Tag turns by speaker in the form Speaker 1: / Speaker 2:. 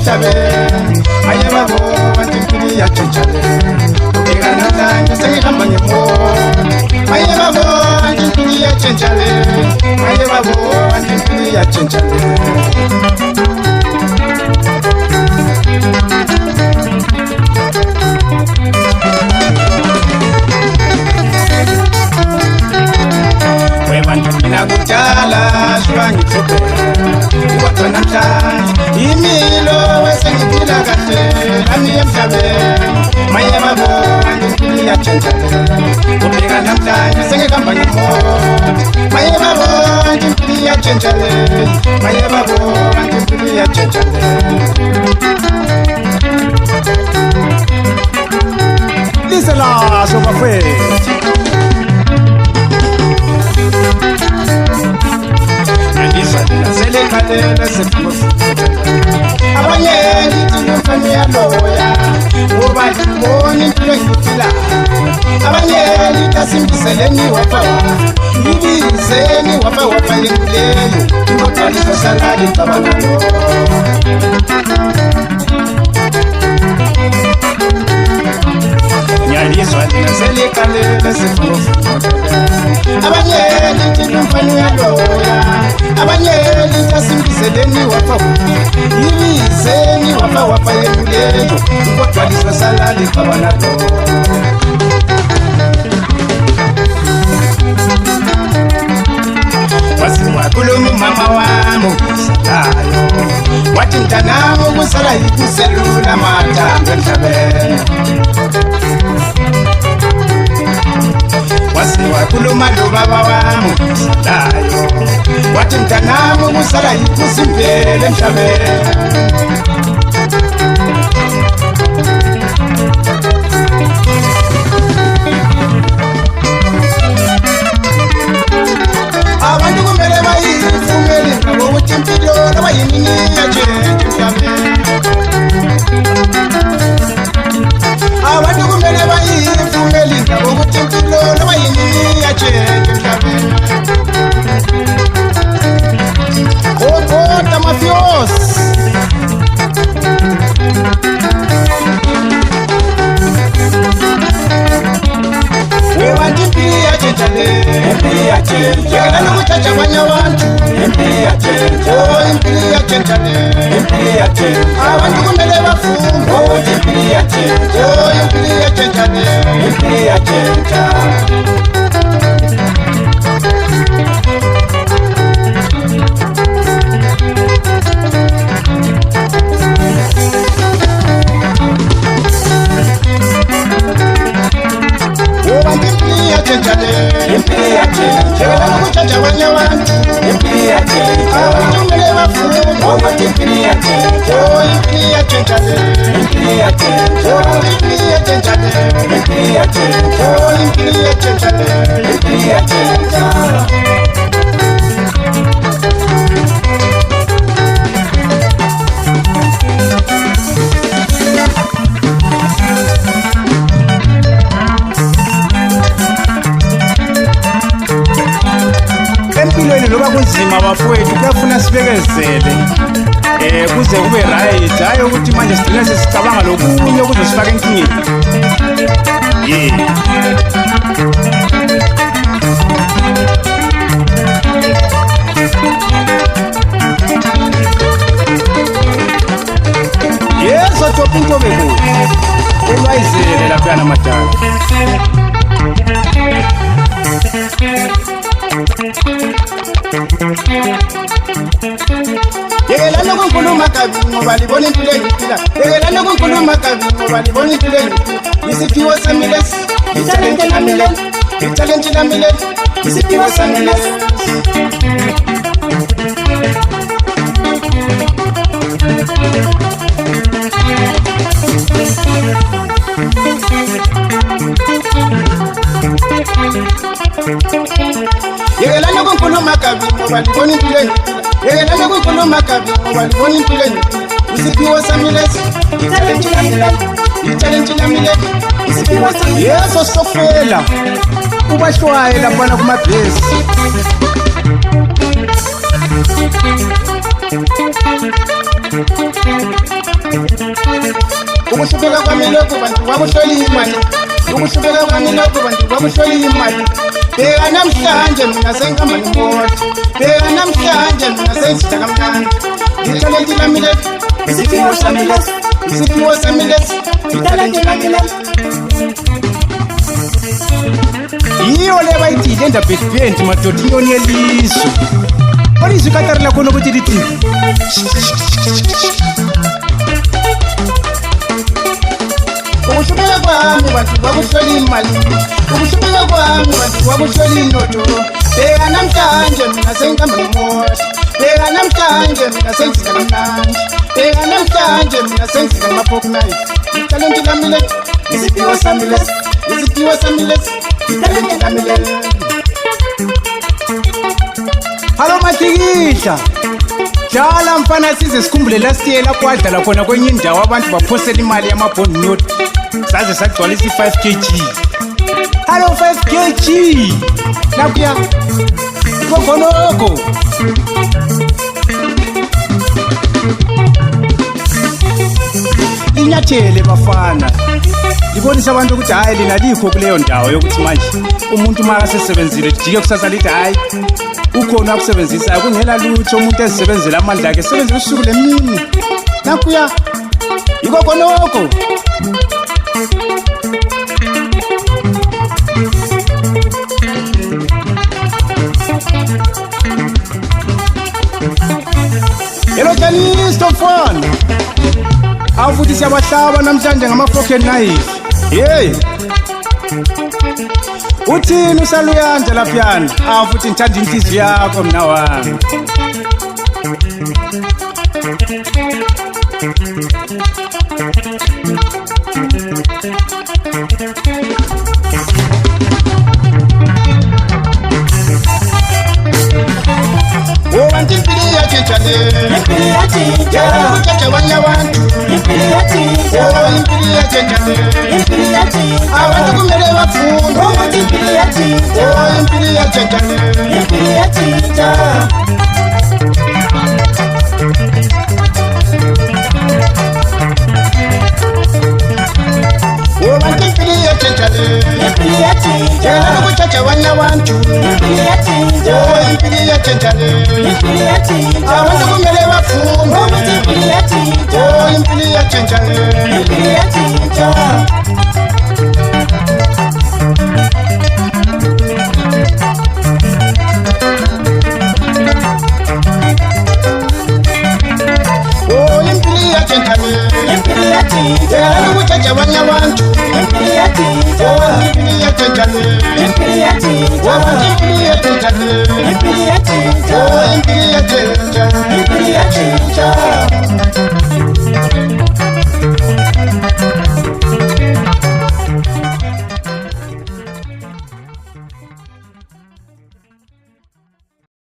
Speaker 1: emhlabeni maye babo bantu impilo iyatshintshale ubika namhlanje sengihamba ngemoto maye babo bantu impilo iyatshintshale maye babo bantu impilo iyatshintshale Nakutala shwangi tsope Iwatwa namhlanje Imilo wesengiphila kahle Nami emhlabeni Maye babo impilo iyatshintshale Ubika namhlanje sengihamba ngemoto Maye babo impilo iyatshintshale Maye babo impilo iyatshintshale
Speaker 2: Listen la so bafethu
Speaker 1: Selekhalela sefuthi abanye ngithi nomfana uyaloya ngoba ngibona impilo engiphilayo abanye ngithi asimbiseleni wafa ngibizeni wafa yengileyo kodwa lizohlala licabanga lo nyalizwa lina selekhalela sefuthi abanye ngithi nomfana uyaloya abanye lisasimbiseleni wafa yibizeni wafa yemuleyo kodwa lizohlala licabana lo wasiwakhuluma umama wami ukusalayo wathi mntanami ukusala yikuselula mathambo emhlabeni wasiwakhuluma lo baba wami ukusalayo wathi mntanami ukusala yikusimbele emhlabeni abantu kumele bayifumele ngokuthi impilo nabayimini yatshentsha emhlabeni abantu kumele bayifumele ngokuthi impilo nabayimini yatshentsha emhlabeni Kota mafiosi Webantu impilo iyatshintshale impilo iyatshintshale yena nokuthatha abanye abantu impilo iyatshintshale oh impilo iyatshintshale impilo iyatshintshale abantu kumele bafunde ukuthi impilo iyatshintshale oh impilo iyatshintshale impilo iyatshintshale impilo iyatshintshale ukuthatha abanye abantu impilo iyatshintshale abantu kumele bafunde ukuthi impilo iyatshintshale oh impilo iyatshintshale impilo iyatshintshale impilo iyatshintshale impilo iyatshintshale oh impilo iyatshintshale impilo iyatshintshale empilweni loba kunzima bafowethu kuyafuna sibekezele kuze kube right hayi ukuthi manje sigcine sesicabanga lokunye ukuzosifaka enkingeni yeso tophi into bekude elwayizele lapha namadala yekelani ukukhuluma kabi ngoba libona impilo engiphila yekelani ukukhuluma kabi ngoba libona impilo engiphila isiphiwo sami lesi italente lami leli italente lami leli isiphiwo sami lesi yekelani ukukhuluma kabi ngoba libona impilo engiphila yekelani ukukhuluma kabi ngoba libona impilo engiphila isiphiwo sami lesi italente lami leli isiphiwo sami yeso sofela ubahlwaye laphana kumabhesi ukuhlupheka kwami lokhu bantu kwakuhlola imali, ukuhlupheka kwami lokhu bantu kwakuhlola imali. Bheka namhlanje mina sengihamba ngemoto, bheka namhlanje mina sengizidla kamnandi. Ithalente lami leli, isiphiwo sami lesi, isiphiwo sami lesi, ithalente lami leli.
Speaker 2: Yiyo le bayithi le ndaba event madoda inyoni yelizwe. Olizwe ikatari lakho nokuthi lithi
Speaker 1: ukuhlupheka kwami bantu kwakuhlola imali, ukuhlupheka kwami bantu kwakuhlola inoto. Bheka namhlanje mina sengihamba ngemoto, bheka namhlanje mina sengizidla kamnandi, bheka namhlanje mina sengizidla ngama-pork knife. Ithalente lami leli, isiphiwo sami lesi, isiphiwo sami lesi, ithalente lami leli.
Speaker 2: halo matikihla dlala mfana size sikhumbule last year lapho wadlala khona kwenye indawo abantu baphosela imali yama-bond note saze sagcwalisa i-5 kg. halo 5 kg laphuya kokhonokho linyathele bafana libonisa abantu ukuthi hayi lina likho kuleyo ndawo yokuthi manje umuntu uma akasesebenzile jike kusasa lithi hayi ukhona akusebenzisa akungela lutho umuntu ezisebenzela amandla akhe esebenzela usuku lemini nakuya yiko khonokho. Hello Janisto mfana afuthi siyabahlaba namhlanje ngama-fork and knife. Hey uthini usaluyanda laphiyana afuthi ngithanda inhliziyo yakho mna wami.
Speaker 1: Bantu impilo iyatshintsha le, impilo iyatshintsha, ukutshintsha abanye abantu, impilo iyatshintsha, impilo iyatshintsha le, impilo iyatshintsha, abantu kumele bafunde ukuthi impilo iyatshintsha, impilo iyatshintsha le, impilo iyatshintsha. Bantu impilo iyatshintsha le, impilo iyatshintsha, ukutshintsha abanye abantu, impilo iyatshintsha, impilo iyatshintsha le, impilo iyatshintsha, abantu kumele bafunde ukuthi impilo iyatshintsha, impilo iyatshintsha le, impilo iyatshintsha. Impilo iyatshintsha le, impilo iyatshintsha, ukutshintsha abanye abantu, impilo iyatshintsha, impilo iyatshintsha le, impilo iyatshintsha, impilo iyatshintsha le, impilo iyatshintsha, impilo iyatshintsha.